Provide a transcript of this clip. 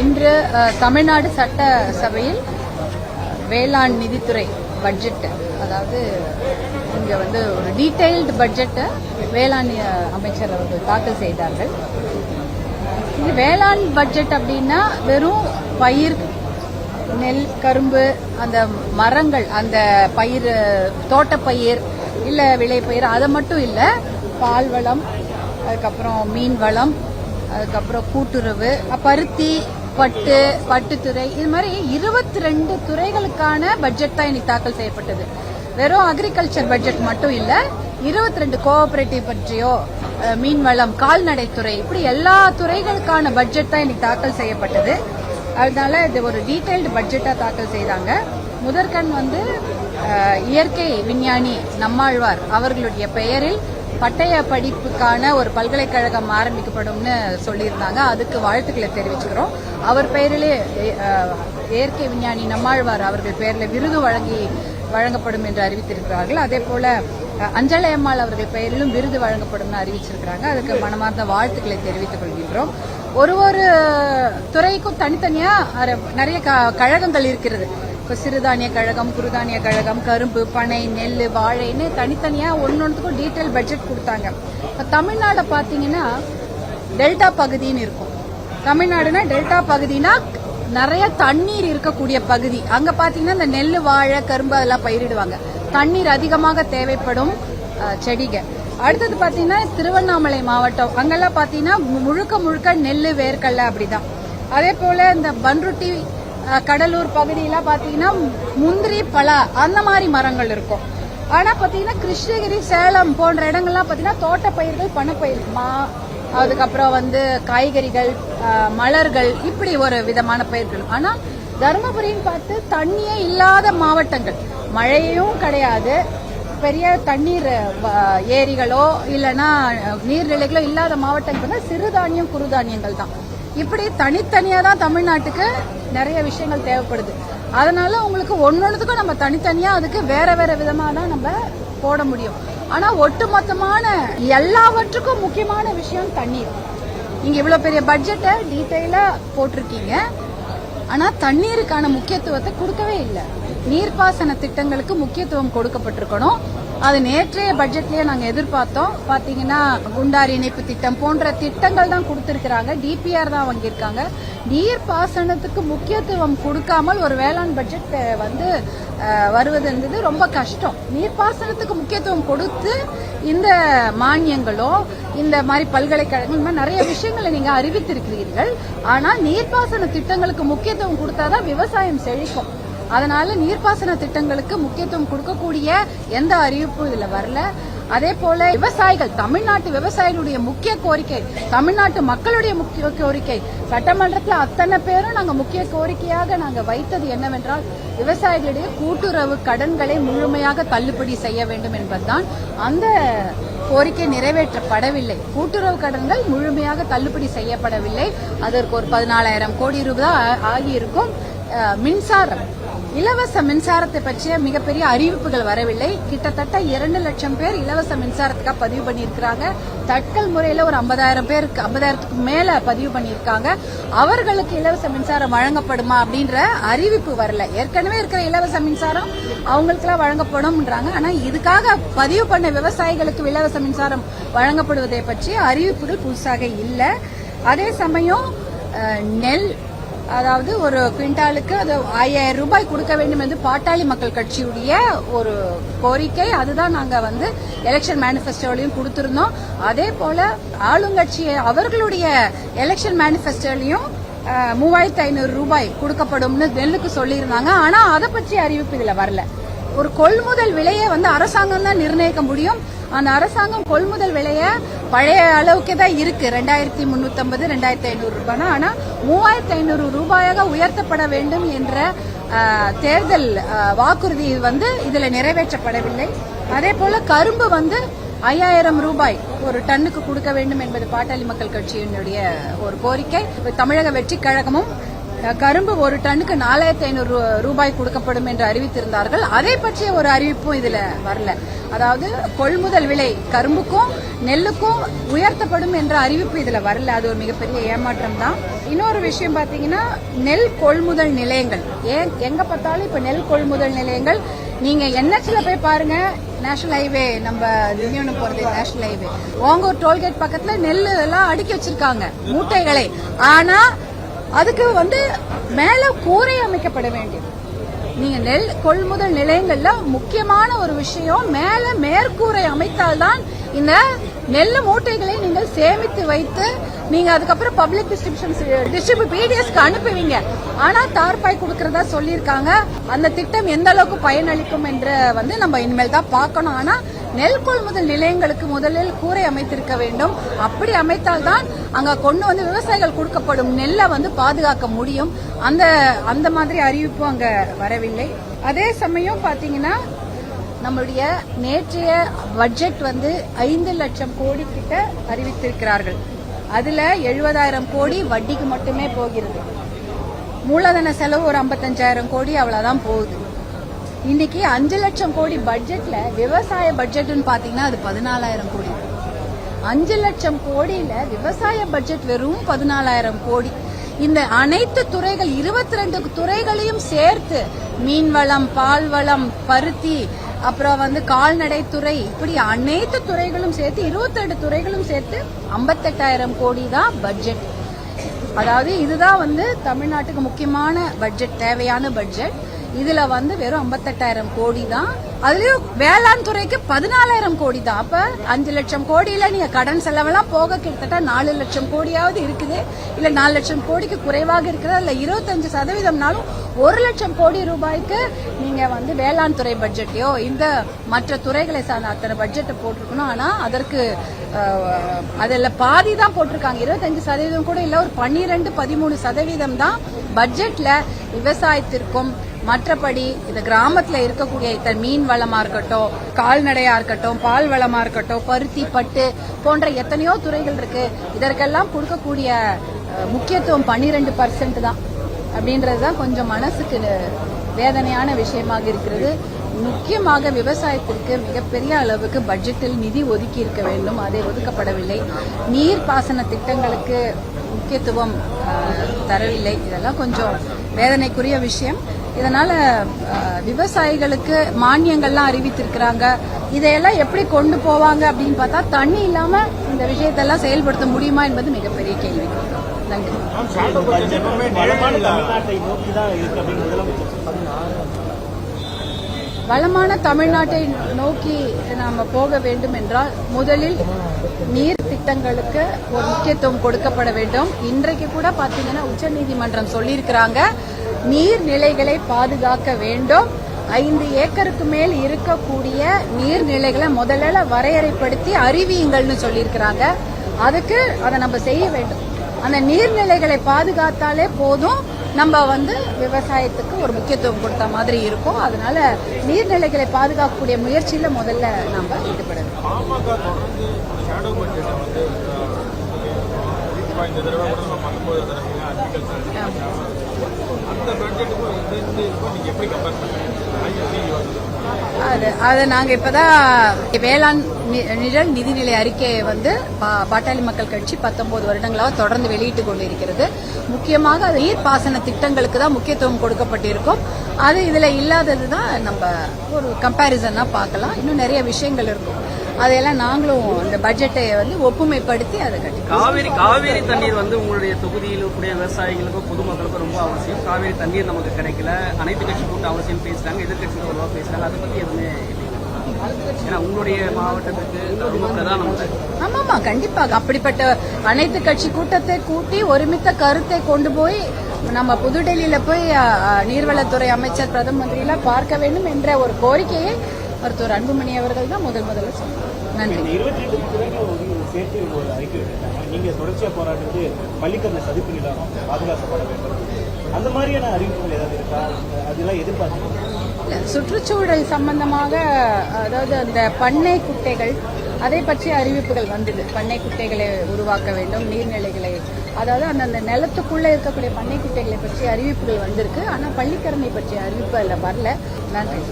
இன்று தமிழ்நாடு சட்டசபையில் வேளாண் நிதித்துறை பட்ஜெட், அதாவது இங்க ஒரு டீடைல்டு பட்ஜெட்டை வேளாண் அமைச்சர் அவர்கள் தாக்கல் செய்தார்கள். இது வேளாண் பட்ஜெட் அப்படின்னா வெறும் பயிர், நெல், கரும்பு, அந்த மரங்கள், அந்த பயிர், தோட்டப்பயிர் இல்ல விளைபயிர், அதை மட்டும் இல்ல, பால் வளம், அதுக்கப்புறம் மீன் வளம், அதுக்கப்புறம் கூட்டுறவு, பருத்தி, பட்டுத்துறை, இது மாதிரி 22 துறைகளுக்கான பட்ஜெட் தான் இன்னைக்கு தாக்கல் செய்யப்பட்டது. வெறும் அக்ரிகல்ச்சர் பட்ஜெட் மட்டும் இல்ல, 22 கோஆபரேட்டிவ் பற்றியோ, மீன்வளம், கால்நடைத்துறை, இப்படி எல்லா துறைகளுக்கான பட்ஜெட் தான் இன்னைக்கு தாக்கல் செய்யப்பட்டது. அதனால இது ஒரு டீடைல்டு பட்ஜெட்டா தாக்கல் செய்தாங்க. முதற்கண் இயற்கை விஞ்ஞானி நம்மாழ்வார் அவர்களுடைய பெயரில் பட்டய படிப்புக்கான ஒரு பல்கலைக்கழகம் ஆரம்பிக்கப்படும்னு சொல்லியிருந்தாங்க. அதுக்கு வாழ்த்துக்களை தெரிவிச்சுக்கிறோம். அவர் பெயரிலே இயற்கை விஞ்ஞானி நம்மாழ்வார் அவர்கள் பெயரில் விருது வழங்கப்படும் என்று அறிவித்திருக்கிறார்கள். அதே போல அஞ்சலை அம்மாள் அவர்கள் பெயரிலும் விருது வழங்கப்படும் அறிவிச்சிருக்கிறாங்க. அதுக்கு மனமார்ந்த வாழ்த்துக்களை தெரிவித்துக் கொள்கின்றோம். ஒரு துறைக்கும் தனித்தனியா நிறைய கழகங்கள் இருக்கிறது. இப்போ சிறுதானிய கழகம், குறுதானிய கழகம், கரும்பு, பனை, நெல், வாழைன்னு தனித்தனியா ஒன்னொன்றுக்கும் டீட்டெயில் பட்ஜெட் கொடுத்தாங்க. இப்போ தமிழ்நாடு பாத்தீங்கன்னா டெல்டா பகுதின்னு இருக்கும். தமிழ்நாடுனா டெல்டா பகுதினா நிறைய தண்ணீர் இருக்கக்கூடிய பகுதி. அங்க பாத்தீங்கன்னா இந்த நெல், வாழை, கரும்பு அதெல்லாம் பயிரிடுவாங்க. தண்ணீர் அதிகமாக தேவைப்படும் செடிக. அடுத்தது பாத்தீங்கன்னா திருவண்ணாமலை மாவட்டம், அங்கெல்லாம் பாத்தீங்கன்னா முழுக்க நெல், வேர்க்கடலை அப்படிதான். அதே போல இந்த பன்ருட்டி, கடலூர் பகுதியெல்லாம் பாத்தீங்கன்னா முந்திரி, பலா, அந்த மாதிரி மரங்கள் இருக்கும். ஆனா பாத்தீங்கன்னா கிருஷ்ணகிரி, சேலம் போன்ற இடங்கள்லாம் பாத்தீங்கன்னா தோட்டப்பயிர்கள், பணப்பயிர், அதுக்கப்புறம் காய்கறிகள், மலர்கள், இப்படி ஒரு விதமான பயிர்கள். ஆனா தருமபுரின்னு பார்த்து தண்ணியே இல்லாத மாவட்டங்கள், மழையும் கிடையாது, பெரிய தண்ணீர் ஏரிகளோ இல்லைன்னா நீர்நிலைகளோ இல்லாத மாவட்டங்கள் சிறுதானியம், குறுதானியங்கள் தான். இப்படி தனித்தனியா தான் தமிழ்நாட்டுக்கு நிறைய விஷயங்கள் தேவைப்படுது. அதனால உங்களுக்கு ஒன்னொன்னுக்கும் நம்ம தனித்தனியா அதுக்கு வேற விதமா தான் நம்ம போட முடியும். ஆனா ஒட்டுமொத்தமான எல்லாவற்றுக்கும் முக்கியமான விஷயம் தண்ணீர். நீங்க இவ்வளவு பெரிய பட்ஜெட்டை டீடைலா போட்டிருக்கீங்க, ஆனா தண்ணீருக்கான முக்கியத்துவத்தை கொடுக்கவே இல்லை. நீர்ப்பாசன திட்டங்களுக்கு முக்கியத்துவம் கொடுக்கப்பட்டிருக்கணும். அது நேற்றைய பட்ஜெட்லயே நாங்க எதிர்பார்த்தோம். பாத்தீங்கன்னா குண்டார் இணைப்பு திட்டம் போன்ற திட்டங்கள் தான் கொடுத்திருக்கிறாங்க, டிபிஆர் தான் வாங்கியிருக்காங்க. நீர்ப்பாசனத்துக்கு முக்கியத்துவம் கொடுக்காமல் ஒரு வேளாண் பட்ஜெட் வருவது என்பது ரொம்ப கஷ்டம். நீர்ப்பாசனத்துக்கு முக்கியத்துவம் கொடுத்து இந்த மானியங்களோ, இந்த மாதிரி பல்கலைக்கழகம், இந்த மாதிரி நிறைய விஷயங்களை நீங்க அறிவித்திருக்கிறீர்கள். ஆனா நீர்ப்பாசன திட்டங்களுக்கு முக்கியத்துவம் கொடுத்தாதான் விவசாயம் செழிக்கும். அதனால நீர்ப்பாசன திட்டங்களுக்கு முக்கியத்துவம் கொடுக்கக்கூடிய எந்த அறிவிப்பும் இதுல வரல. அதே போல விவசாயிகள், தமிழ்நாட்டு விவசாயிகளுடைய முக்கிய கோரிக்கை, தமிழ்நாட்டு மக்களுடைய முக்கிய கோரிக்கை, சட்டமன்றத்தில் அத்தனை பேரும் நாங்க முக்கிய கோரிக்கையாக நாங்க வைத்தது என்னவென்றால் விவசாயிகளுடைய கூட்டுறவு கடன்களை முழுமையாக தள்ளுபடி செய்ய வேண்டும் என்பதுதான். அந்த கோரிக்கை நிறைவேற்றப்படவில்லை. கூட்டுறவு கடன்கள் முழுமையாக தள்ளுபடி செய்யப்படவில்லை. அதற்கு ஒரு 14,000 கோடி ரூபாய் ஆகியிருக்கும். மின்சாரம், இலவச மின்சாரத்தை பற்றிய மிகப்பெரிய அறிவிப்புகள் வரவில்லை. கிட்டத்தட்ட 2 லட்சம் பேர் இலவச மின்சாரத்துக்காக பதிவு பண்ணியிருக்கிறாங்க. தட்கல் முறையில ஒரு 50,000க்கு மேல பதிவு பண்ணியிருக்காங்க. அவர்களுக்கு இலவச மின்சாரம் வழங்கப்படுமா அப்படின்ற அறிவிப்பு வரல. ஏற்கனவே இருக்கிற இலவச மின்சாரம் அவங்களுக்கு எல்லாம் வழங்கப்படும்ன்றாங்க. ஆனா இதுக்காக பதிவு பண்ண விவசாயிகளுக்கு இலவச மின்சாரம் வழங்கப்படுவதை பற்றிய அறிவிப்புகள் புதுசாக இல்ல. அதே சமயம் நெல், அதாவது ஒரு குவிண்டாலுக்கு அது 5,000 ரூபாய் கொடுக்க வேண்டும் என்று பாட்டாளி மக்கள் கட்சியுடைய ஒரு கோரிக்கை. அதுதான் நாங்க எலெக்ஷன் மேனிபெஸ்டோலையும் கொடுத்திருந்தோம். அதே போல ஆளுங்கட்சி அவர்களுடைய எலெக்ஷன் மேனிபெஸ்டோலையும் 3,500 ரூபாய் கொடுக்கப்படும் நெல்லுக்கு சொல்லியிருந்தாங்க. ஆனா அதை பற்றி அறிவிப்பு இதுல வரல. ஒரு கொள்முதல் விலையை அரசாங்கம் தான் நிர்ணயிக்க முடியும். அந்த அரசாங்கம் கொள்முதல் விலைய பழைய அளவுக்கு தான் இருக்கு, 2,350, 2,500 ரூபாய். ஆனா 3,500 ரூபாயாக உயர்த்தப்பட வேண்டும் என்ற தேர்தல் வாக்குறுதி இதுல நிறைவேற்றப்படவில்லை. அதே போல கரும்பு 5,000 ரூபாய் ஒரு டன்னுக்கு கொடுக்க வேண்டும் என்பது பாட்டாளி மக்கள் கட்சியினுடைய ஒரு கோரிக்கை. தமிழக வெற்றி கழகமும் கரும்பு ஒரு டன்னுக்கு 4500 ரூபாய் கொடுக்கப்படும் என்று அறிவித்திருந்தார்கள். அதை பற்றிய ஒரு அறிவிப்பும் இதுல வரல. அதாவது கொள்முதல் விலை கரும்புக்கும் நெல்லுக்கும் உயர்த்தப்படும் என்ற அறிவிப்பு இதுல வரல. அது ஒரு மிகப்பெரிய ஏமாற்றம் தான். இன்னொரு விஷயம் பாத்தீங்கன்னா, நெல் கொள்முதல் நிலையங்கள் எங்க பார்த்தாலும் இப்ப நெல் கொள்முதல் நிலையங்கள், நீங்க NHல போய் பாருங்க, நேஷனல் ஹைவே, நம்ம திண்டிவனம் போறது நேஷனல் ஹைவே, ஓங்கூர் டோல்கேட் பக்கத்துல நெல் எல்லாம் அடுக்கி வச்சிருக்காங்க மூட்டைகளை. ஆனா அதுக்கு மேல கூரை அமைக்கப்பட வேண்டியது. நீங்க நெல் கொள்முதல் நிலையங்கள்ல முக்கியமான ஒரு விஷயம், மேல மேற்கூரை அமைத்தால்தான் இந்த நெல் மூட்டைகளை நீங்கள் சேமித்து வைத்து நீங்க அதுக்கப்புறம் பப்ளிக் டிஸ்ட்ரிபியூஷன் PDSக்கு அனுப்புவீங்க. ஆனா தார்பாய் கொடுக்கறதா சொல்லியிருக்காங்க. அந்த திட்டம் எந்த அளவுக்கு பயனளிக்கும் என்று நம்ம இனிமேல் தான் பார்க்கணும். ஆனா நெல் கொள்முதல் நிலையங்களுக்கு முதலில் கூரை அமைத்திருக்க வேண்டும். அப்படி அமைத்தால்தான் அங்க கொண்டு விவசாயிகள் கொடுக்கப்படும் நெல்லை பாதுகாக்க முடியும். அந்த மாதிரி அறிவிப்பும் அங்க வரவில்லை. அதே சமயம் பாத்தீங்கன்னா, நம்மளுடைய நேற்றைய பட்ஜெட் 5 லட்சம் கோடி கிட்ட அறிவித்திருக்கிறார்கள். அதுல 70,000 கோடி வட்டிக்கு மட்டுமே போகிறது. மூலதன செலவு ஒரு 55,000 கோடி அவ்வளவுதான் போகுது. இன்னைக்கு 5 லட்சம் கோடி பட்ஜெட்ல விவசாய பட்ஜெட்னு பாத்தீங்கன்னா அது 14,000 கோடி. 5 லட்சம் கோடியில விவசாய பட்ஜெட் வெறும் 14,000 கோடி. இந்த அனைத்து துறைகள் 22 துறைகளையும் சேர்த்து, மீன்வளம், பால்வளம், பருத்தி, அப்புறம் கால்நடை துறை, இப்படி அனைத்து துறைகளும் சேர்த்து 22 துறைகளும் சேர்த்து 58,000 கோடி தான் பட்ஜெட். அதாவது இதுதான் தமிழ்நாட்டுக்கு முக்கியமான பட்ஜெட், தேவையான பட்ஜெட். இதுல வெறும் 58,000 கோடி தான். அதுலயும் வேளாண் துறைக்கு 14,000 கோடி தான். அப்ப 5 லட்சம் கோடியில நீங்க கடன் செலவெல்லாம் போக கிட்டத்தட்ட 4 லட்சம் கோடியாவது இருக்குது. இல்ல 4 லட்சம் கோடிக்கு குறைவாக இருக்கிறது. இல்ல 25%னாலும் 1 லட்சம் கோடி ரூபாய்க்கு நீங்க வேளாண் துறை பட்ஜெட்டையோ இந்த மற்ற துறைகளை சார்ந்த அத்தனை பட்ஜெட்டை போட்டிருக்கணும். ஆனா அதற்கு அதுல பாதி தான் போட்டிருக்காங்க. 25% கூட இல்ல, ஒரு 12-13% தான் பட்ஜெட்ல விவசாயத்திற்கும் மற்றபடி இந்த கிராமத்துல இருக்கக்கூடிய மீன் வளமா இருக்கட்டும், கால்நடையா இருக்கட்டும், பால் வளமா இருக்கட்டும், பருத்தி, பட்டு போன்ற எத்தனையோ துறைகள் இருக்கு. இதற்கெல்லாம் கொடுக்கக்கூடிய முக்கியத்துவம் 12% தான். அப்படின்றதுதான் கொஞ்சம் மனசுக்கு வேதனையான விஷயமாக இருக்கிறது. முக்கியமாக விவசாயத்திற்கு மிகப்பெரிய அளவுக்கு பட்ஜெட்டில் நிதி ஒதுக்கி இருக்க வேண்டும். அதை ஒதுக்கப்படவில்லை. நீர்ப்பாசன திட்டங்களுக்கு முக்கியத்துவம் தரவில்லை. இதெல்லாம் கொஞ்சம் வேதனைக்குரிய விஷயம். இதனால விவசாயிகளுக்கு மானியங்கள்லாம் அறிவித்திருக்கிறாங்க. இதையெல்லாம் எப்படி கொண்டு போவாங்க அப்படின்னு பார்த்தா, தண்ணி இல்லாம இந்த விஷயத்தெல்லாம் செயல்படுத்த முடியுமா என்பது மிகப்பெரிய கேள்வி. நன்றி. வளமான தமிழ்நாட்டை நோக்கி நாம போக வேண்டும் என்றால் முதலில் நீர் திட்டங்களுக்கு ஒரு முக்கியத்துவம் கொடுக்கப்பட வேண்டும். இன்றைக்கு கூட பாத்தீங்கன்னா உச்சநீதிமன்றம் சொல்லியிருக்கிறாங்க, நீர்நிலைகளை பாதுகாக்க வேண்டும். 5 ஏக்கருக்கு மேல் இருக்கக்கூடிய நீர்நிலைகளை முதல்ல வரையறைப்படுத்தி அறிவியுங்கள்னு சொல்லியிருக்கிறாங்க. அதுக்கு அதை நம்ம செய்ய வேண்டும். அந்த நீர்நிலைகளை பாதுகாத்தாலே போதும், நம்ம விவசாயத்துக்கு ஒரு முக்கியத்துவம் கொடுத்த மாதிரி இருக்கும். அதனால நீர்நிலைகளை பாதுகாக்கக்கூடிய முயற்சியில முதல்ல நம்ம ஈடுபட அதை நாங்க இப்பதான் வேளாண் நிழல் நிதிநிலை அறிக்கையை பாட்டாளி மக்கள் கட்சி 19 வருடங்களாக தொடர்ந்து வெளியிட்டுக் கொண்டிருக்கிறது. முக்கியமாக நீர்ப்பாசன திட்டங்களுக்கு தான் முக்கியத்துவம் கொடுக்கப்பட்டிருக்கும். அது இதுல இல்லாததுதான் நம்ம ஒரு கம்பாரிசனா பார்க்கலாம். இன்னும் நிறைய விஷயங்கள் இருக்கும். அதையெல்லாம் நாங்களும் இந்த பட்ஜெட்டை ஒப்புமைப்படுத்தி அதை கட்டி. காவேரி தண்ணீர் உங்களுடைய தொகுதியில் இருக்கக்கூடிய விவசாயிகளுக்கும் பொதுமக்களுக்கும் ரொம்ப அவசியம். காவேரி தண்ணீர் நமக்கு கிடைக்கல, அனைத்து கட்சி கூட்ட அவசியம் பேசுறாங்க, எதிர்கட்சிகள் ஒரு பேசுறாங்க. அதை பத்தி எதுவுமே ஏன்னா உங்களுடைய மாவட்டத்துக்கு ரொம்ப பிரதானம். ஆமாமா, கண்டிப்பாக அப்படிப்பட்ட அனைத்து கட்சி கூட்டத்தை கூட்டி ஒருமித்த கருத்தை கொண்டு போய் நம்ம புதுடெல்லியில போய் நீர்வளத்துறை அமைச்சர் பிரதம மந்திரியில பார்க்க வேண்டும் என்ற ஒரு கோரிக்கையை மருத்துவர் அன்புமணி அவர்கள் தான் முதல்ல சொன்னார். நன்றி. 28 சேர்த்து ஒரு அறிக்கை விட்டாங்க. நீங்க தொடர்ச்சியா போராடுறது பள்ளிக்கரண சதுப்பு நிலம் பாதுகாக்கப்பட வேண்டும், அந்த மாதிரியான அறிவிப்புகள் ஏதாவது இருக்கா? அதெல்லாம் எதிர்பார்த்து சுற்றுச்சூழல் சம்பந்தமாக, அதாவது அந்த பண்ணை குட்டைகள், அதை பற்றிய அறிவிப்புகள் வந்தது. பண்ணை குட்டைகளை உருவாக்க வேண்டும், நீர்நிலைகளை அதாவது அந்தந்த நிலத்துக்குள்ளே இருக்கக்கூடிய பண்ணை குட்டைகளை பற்றிய அறிவிப்புகள் வந்திருக்கு. ஆனால் பள்ளிக்கரணை பற்றிய அறிவிப்பு அதில் வரல. நன்றி.